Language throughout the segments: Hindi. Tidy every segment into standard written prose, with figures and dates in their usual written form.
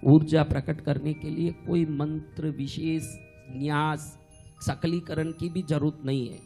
ऊर्जा प्रकट करने के लिए कोई मंत्र, विशेष न्यास, सकलीकरण की भी जरूरत नहीं है।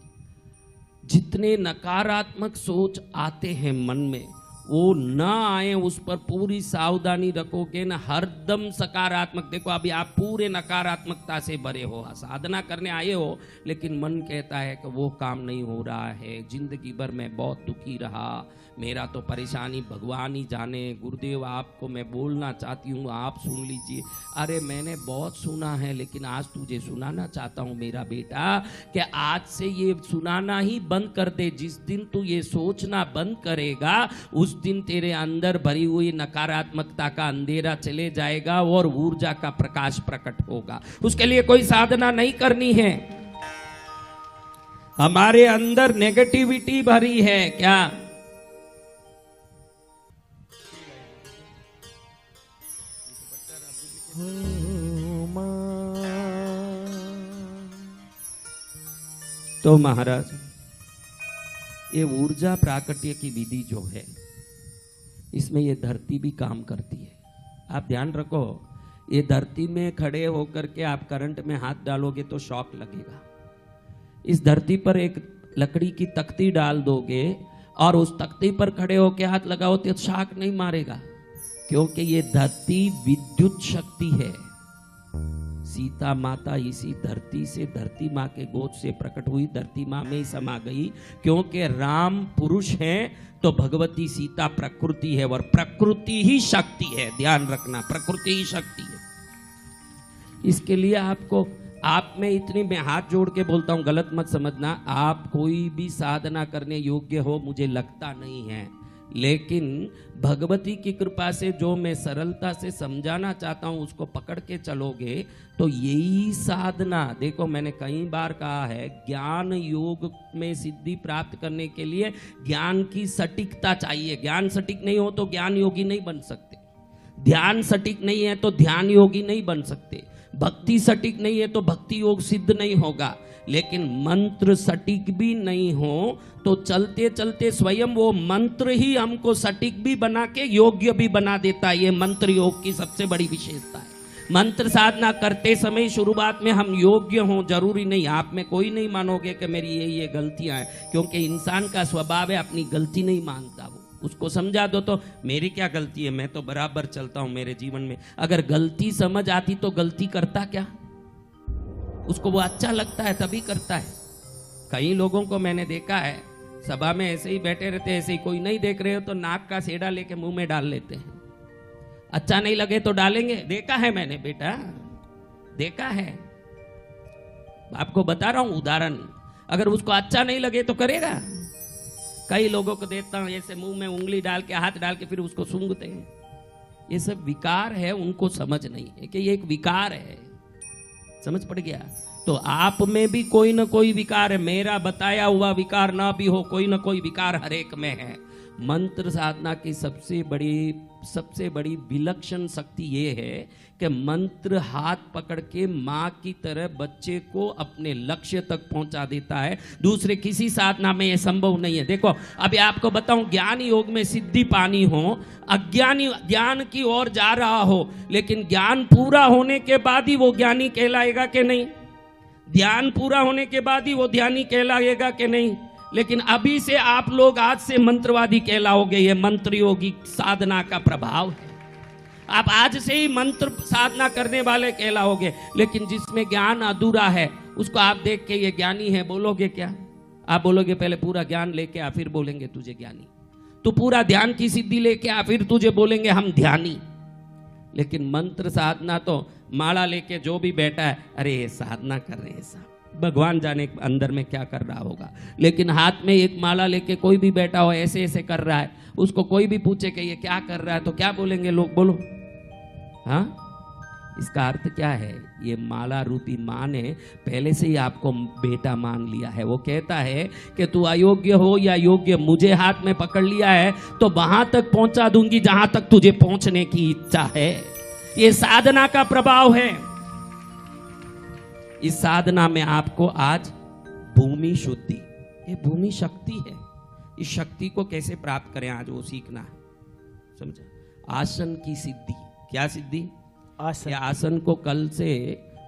जितने नकारात्मक सोच आते हैं मन में, वो न आए, उस पर पूरी सावधानी रखोगे ना, हरदम सकारात्मक। देखो अभी आप पूरे नकारात्मकता से भरे हो, साधना करने आए हो, लेकिन मन कहता है कि वो काम नहीं हो रहा है, जिंदगी भर मैं बहुत दुखी रहा, मेरा तो परेशानी भगवान ही जाने, गुरुदेव आपको मैं बोलना चाहती हूँ, आप सुन लीजिए। अरे मैंने बहुत सुना है, लेकिन आज तुझे सुनाना चाहता हूँ मेरा बेटा, कि आज से ये सुनाना ही बंद कर दे। जिस दिन तू ये सोचना बंद करेगा, उस दिन तेरे अंदर भरी हुई नकारात्मकता का अंधेरा चले जाएगा और ऊर्जा का प्रकाश प्रकट होगा। उसके लिए कोई साधना नहीं करनी है। हमारे अंदर नेगेटिविटी भरी है क्या? तो महाराज, ये ऊर्जा प्राकट्य की विधि जो है, इसमें ये धरती भी काम करती है। आप ध्यान रखो, ये धरती में खड़े होकर के आप करंट में हाथ डालोगे तो शॉक लगेगा। इस धरती पर एक लकड़ी की तख्ती डाल दोगे और उस तख्ती पर खड़े होकर हाथ लगाओ तो शॉक नहीं मारेगा, क्योंकि ये धरती विद्युत शक्ति है। सीता माता इसी धरती से, धरती माँ के गोद से प्रकट हुई, धरती माँ में ही समा गई। क्योंकि राम पुरुष हैं तो भगवती सीता प्रकृति है, और प्रकृति ही शक्ति है। ध्यान रखना, प्रकृति ही शक्ति है। इसके लिए आपको, आप में इतनी, मैं हाथ जोड़ के बोलता हूं, गलत मत समझना, आप कोई भी साधना करने योग्य हो मुझे लगता नहीं है, लेकिन भगवती की कृपा से जो मैं सरलता से समझाना चाहता हूं उसको पकड़ के चलोगे तो यही साधना। देखो मैंने कई बार कहा है, ज्ञान योग में सिद्धि प्राप्त करने के लिए ज्ञान की सटीकता चाहिए। ज्ञान सटीक नहीं हो तो ज्ञान योगी नहीं बन सकते, ध्यान सटीक नहीं है तो ध्यान योगी नहीं बन सकते, भक्ति सटीक नहीं है तो भक्ति योग सिद्ध नहीं होगा। लेकिन मंत्र सटीक भी नहीं हो तो चलते चलते स्वयं वो मंत्र ही हमको सटीक भी बना के योग्य भी बना देता है। ये मंत्र योग की सबसे बड़ी विशेषता है। मंत्र साधना करते समय शुरुआत में हम योग्य हों जरूरी नहीं। आप में कोई नहीं मानोगे कि मेरी ये गलतियां हैं, क्योंकि इंसान का स्वभाव है अपनी गलती नहीं मानता। वो उसको समझा दो तो मेरी क्या गलती है, मैं तो बराबर चलता हूं मेरे जीवन में। अगर गलती समझ आती तो गलती करता क्या, उसको वो अच्छा लगता है तभी करता है। कई लोगों को मैंने देखा है सभा में ऐसे ही बैठे रहते, ऐसे ही कोई नहीं देख रहे हो तो नाक का सेड़ा लेके मुंह में डाल लेते हैं। अच्छा नहीं लगे तो डालेंगे, देखा है मैंने बेटा, देखा है, आपको बता रहा हूं उदाहरण। अगर उसको अच्छा नहीं लगे तो करेगा। कई लोगों को देखता हूं ऐसे मुंह में उंगली डाल के, हाथ डाल के फिर उसको सूंघते हैं। ये सब विकार है, उनको समझ नहीं है कि ये एक विकार है। समझ पड़ गया? तो आप में भी कोई ना कोई विकार है, मेरा बताया हुआ विकार ना भी हो, कोई ना कोई विकार हर एक में है। मंत्र साधना की सबसे बड़ी विलक्षण शक्ति ये है कि मंत्र हाथ पकड़ के माँ की तरह बच्चे को अपने लक्ष्य तक पहुंचा देता है। दूसरे किसी साधना में ये संभव नहीं है। देखो अभी आपको बताऊं, ज्ञान योग में सिद्धि पानी हो, अज्ञानी ज्ञान की ओर जा रहा हो, लेकिन ज्ञान पूरा होने के बाद ही वो ज्ञानी कहलाएगा कि नहीं? ध्यान पूरा होने के बाद ही वो ध्यानी कहलाएगा कि नहीं? लेकिन अभी से आप लोग आज से मंत्रवादी कहलाओगे। ये मंत्र योगी साधना का प्रभाव है। आप आज से ही मंत्र साधना करने वाले कहलाओगे। लेकिन जिसमें ज्ञान अधूरा है उसको आप देख के ये ज्ञानी है बोलोगे क्या? आप बोलोगे पहले पूरा ज्ञान लेके आ फिर बोलेंगे तुझे ज्ञानी। तो पूरा ध्यान की सिद्धि लेके आ फिर तुझे बोलेंगे हम ध्यानी। लेकिन मंत्र साधना तो माला लेके जो भी बैठा है, अरे ये साधना कर रहे हैं साहब, भगवान जाने अंदर में क्या कर रहा होगा। लेकिन हाथ में एक माला लेके कोई भी बैठा हो ऐसे ऐसे कर रहा है, उसको कोई भी पूछे कि ये क्या कर रहा है तो क्या बोलेंगे लोग? बोलो हाँ। इसका अर्थ क्या है? ये माला रूपी माँ ने पहले से ही आपको बेटा मान लिया है। वो कहता है कि तू अयोग्य हो या योग्य, मुझे हाथ में पकड़ लिया है तो वहां तक पहुंचा दूंगी जहां तक तुझे पहुंचने की इच्छा है। ये साधना का प्रभाव है। इस साधना में आपको आज भूमि शुद्धि, ये भूमि शक्ति है, इस शक्ति को कैसे प्राप्त करें आज वो सीखना है। समझा? आसन की सिद्धि। क्या सिद्धि? ये आसन को कल से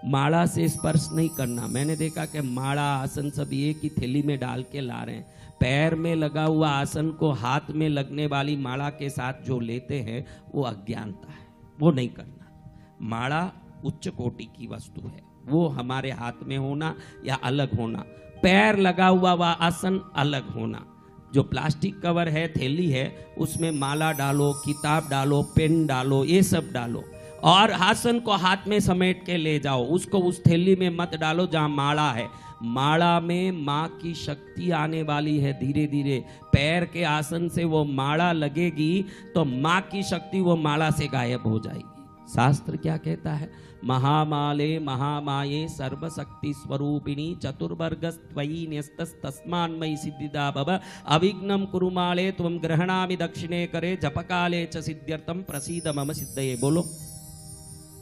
माला से स्पर्श नहीं करना। मैंने देखा कि माला आसन सब एक ही थैली में डाल के ला रहे हैं। पैर में लगा हुआ आसन को हाथ में लगने वाली माला के साथ जो लेते हैं वो अज्ञानता है, वो नहीं करना। माला उच्च कोटि की वस्तु है, वो हमारे हाथ में होना या अलग होना। पैर लगा हुआ वह आसन अलग होना। जो प्लास्टिक कवर है, थैली है, उसमें माला डालो, किताब डालो, पेन डालो, ये सब डालो और आसन को हाथ में समेट के ले जाओ। उसको उस थैली में मत डालो जहाँ माला है। माला में माँ की शक्ति आने वाली है धीरे धीरे। पैर के आसन से वो माला लगेगी तो माँ की शक्ति वो माला से गायब हो जाएगी। शास्त्र क्या कहता है? महामाले महामाये सर्वशक्ति स्वरूपिणी चतुर्वर्गस्त्वयि न्यस्तस्तस्मान्मयि सिद्धिदा भव अविघ्नं कुरु माले त्वं ग्रहणामि दक्षिणे करे जपकाले च सिद्ध्यर्थं प्रसीद मम सिद्धये। बोलो,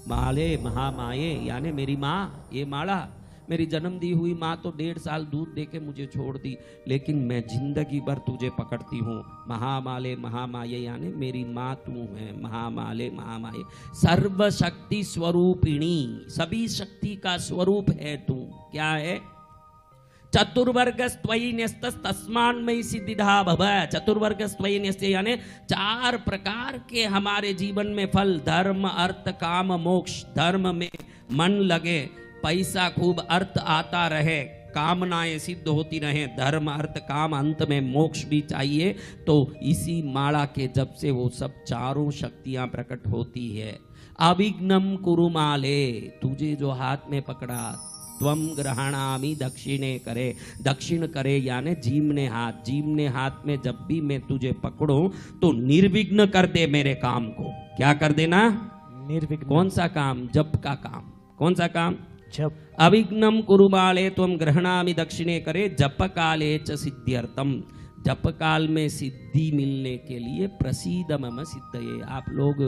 माले महामाये यानी मेरी माँ। ये माला मेरी जन्म दी हुई माँ तो 1.5 साल दूध दे के मुझे छोड़ दी, लेकिन मैं जिंदगी भर तुझे पकड़ती हूँ। महामाले महामाये यानी मेरी माँ तू है। महामाले महामाये सर्वशक्ति स्वरूपिणी, सभी शक्ति का स्वरूप है तू। क्या है? चतुर्वर्गस्त्वयि न्यस्तस्तस्मान्मयि सिद्धिदा भव। चतुर्वर्गस्त्वयि न्यस्त यानी 4 प्रकार के हमारे जीवन में फल, धर्म अर्थ काम मोक्ष। धर्म में मन लगे, पैसा खूब, अर्थ आता रहे, कामनाएं सिद्ध होती रहे, धर्म अर्थ काम, अंत में मोक्ष भी चाहिए। तो इसी माला के जब से वो सब चारों शक्तियां प्रकट होती है। अविघ्नं कुरु माले, तुझे जो हाथ में पकड़ा, त्वं ग्रहणामि दक्षिणे करे, दक्षिण करे यानी जीमने हाथ। जीमने हाथ में जब भी मैं तुझे पकड़ूं तो निर्विघ्न कर दे मेरे काम को। क्या कर देना? निर्विघ्न। कौन सा काम? जप का काम। कौन सा काम? जप। अविघ्नं कुरु माले त्वं ग्रहणामि दक्षिणे करे जप काले च सिद्ध्यर्थम। जप काल में सिद्धि मिलने के लिए प्रसीद मम सिद्धये। आप लोग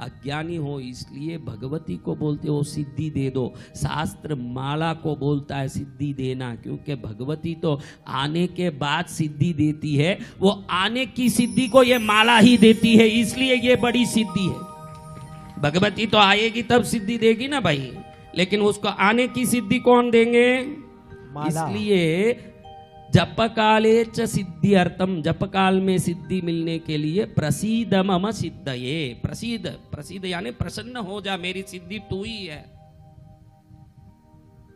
अज्ञानी हो इसलिए भगवती को बोलते हो सिद्धि दे दो। शास्त्र माला को बोलता है सिद्धि देना, क्योंकि भगवती तो आने के बाद सिद्धि देती है। वो आने की सिद्धि को ये माला ही देती है, इसलिए ये बड़ी सिद्धि है। भगवती तो आएगी तब सिद्धि देगी ना भाई, लेकिन उसको आने की सिद्धि कौन देंगे? इसलिए जप काले च सिद्ध्यर्थम, जप काल में सिद्धि मिलने के लिए प्रसीद मम सिद्धये। प्रसीद, प्रसीद यानी प्रसन्न हो जा, मेरी सिद्धि तू ही है।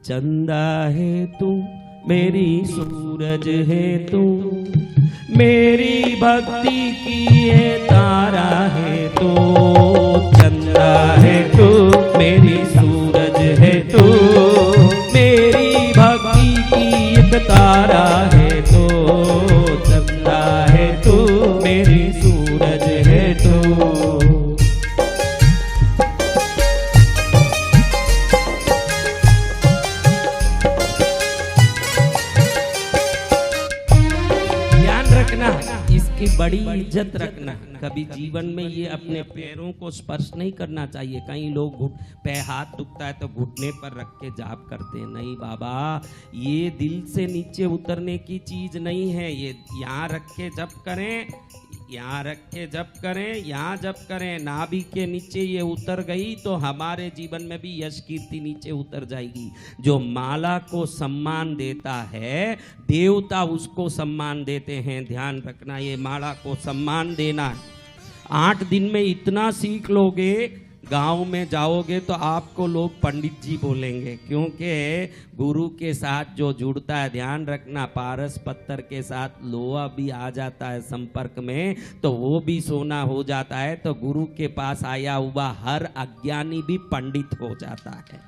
चंदा है तू, मेरी सूरज है तू, मेरी भक्ति की ये तारा है तू। चंदा है तू, मेरी सूरज है तू, मेरी भक्ति की एक तारा है तो। चंदा है तू, मेरी सूरज है तो। इसकी बड़ी इज्जत रखना। कभी जीवन में ये अपने पैरों को स्पर्श नहीं करना चाहिए। कई लोग पे हाथ दुखता है तो घुटने पर रख के जाप करते हैं। नहीं बाबा, ये दिल से नीचे उतरने की चीज नहीं है। ये यहाँ रख के जप करें, यहाँ रख के जप करें, यहाँ जप करें। नाभि के नीचे ये उतर गई तो हमारे जीवन में भी यश कीर्ति नीचे उतर जाएगी। जो माला को सम्मान देता है, देवता उसको सम्मान देते हैं। ध्यान रखना, ये माला को सम्मान देना है। 8 दिन में इतना सीख लोगे, गांव में जाओगे तो आपको लोग पंडित जी बोलेंगे, क्योंकि गुरु के साथ जो जुड़ता है, ध्यान रखना, पारस पत्थर के साथ लोहा भी आ जाता है संपर्क में तो वो भी सोना हो जाता है। तो गुरु के पास आया हुआ हर अज्ञानी भी पंडित हो जाता है।